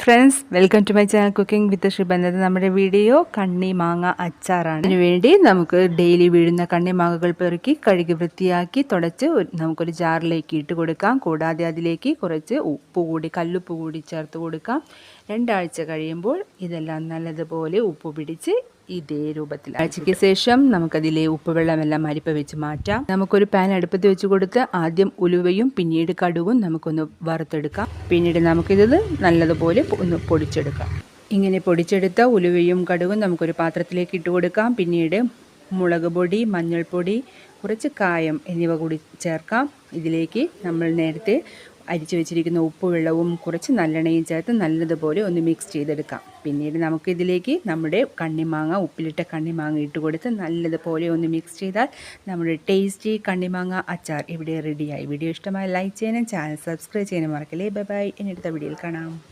Friends, welcome to my channel cooking with Shiba. നമ്മുടെ video കണ്ണി മാങ്ങ അച്ചാറാണ്. അതിനുവേണ്ടി നമുക്ക് ഡെയിലി വീഴുന്ന കണ്ണി മാങ്ങകൾ പെറുക്കി കഴുകി വൃത്തിയാക്കി തുടച്ച് നമുക്കൊരു ജാറിലേക്ക് ഇട്ട് കൊടുക്കാം. കൂടാതെ അതിലേക്ക് കുറച്ച് കല്ലുപ്പ് കൂടി ചേർത്ത് കൊടുക്കാം. 2 ആഴ്ച കഴിയുമ്പോൾ ഇതെല്ലാം നല്ലതുപോലെ ഉപ്പ് പിടിച്ച് ഇതേ രൂപത്തിൽ ആഴ്ചയ്ക്ക് ശേഷം നമുക്കതിലെ ഉപ്പുവെള്ളമെല്ലാം അരിപ്പ വെച്ച് മാറ്റാം. നമുക്കൊരു പാൻ അടുപ്പത്ത് വെച്ച് കൊടുത്ത് ആദ്യം ഉലുവയും പിന്നീട് കടുകും നമുക്കൊന്ന് വറുത്തെടുക്കാം. പിന്നീട് നമുക്കിത് നല്ലതുപോലെ ഒന്ന് പൊടിച്ചെടുക്കാം. ഇങ്ങനെ പൊടിച്ചെടുത്ത ഉലുവയും കടുകും നമുക്കൊരു പാത്രത്തിലേക്ക് ഇട്ട് കൊടുക്കാം. പിന്നീട് മുളക് പൊടി, മഞ്ഞൾപ്പൊടി, കുറച്ച് കായം എന്നിവ കൂടി ചേർക്കാം. ഇതിലേക്ക് നമ്മൾ നേരത്തെ അരിച്ചു വെച്ചിരിക്കുന്ന ഉപ്പുവെള്ളവും കുറച്ച് നല്ലെണ്ണയും ചേർത്ത് നല്ലതുപോലെ ഒന്ന് മിക്സ് ചെയ്തെടുക്കാം. പിന്നീട് നമുക്കിതിലേക്ക് നമ്മുടെ കണ്ണിമാങ്ങ, ഉപ്പിലിട്ട കണ്ണിമാങ്ങ ഇട്ട് കൊടുത്ത് നല്ലതുപോലെ ഒന്ന് മിക്സ് ചെയ്താൽ നമ്മുടെ ടേസ്റ്റി കണ്ണിമാങ്ങ അച്ചാർ ഇവിടെ റെഡിയായി. വീഡിയോ ഇഷ്ടമായി ലൈക്ക് ചെയ്യാനും ചാനൽ സബ്സ്ക്രൈബ് ചെയ്യാനും മറക്കല്ലേ. Bye bye. ഇനി അടുത്ത വീഡിയോയിൽ കാണാം.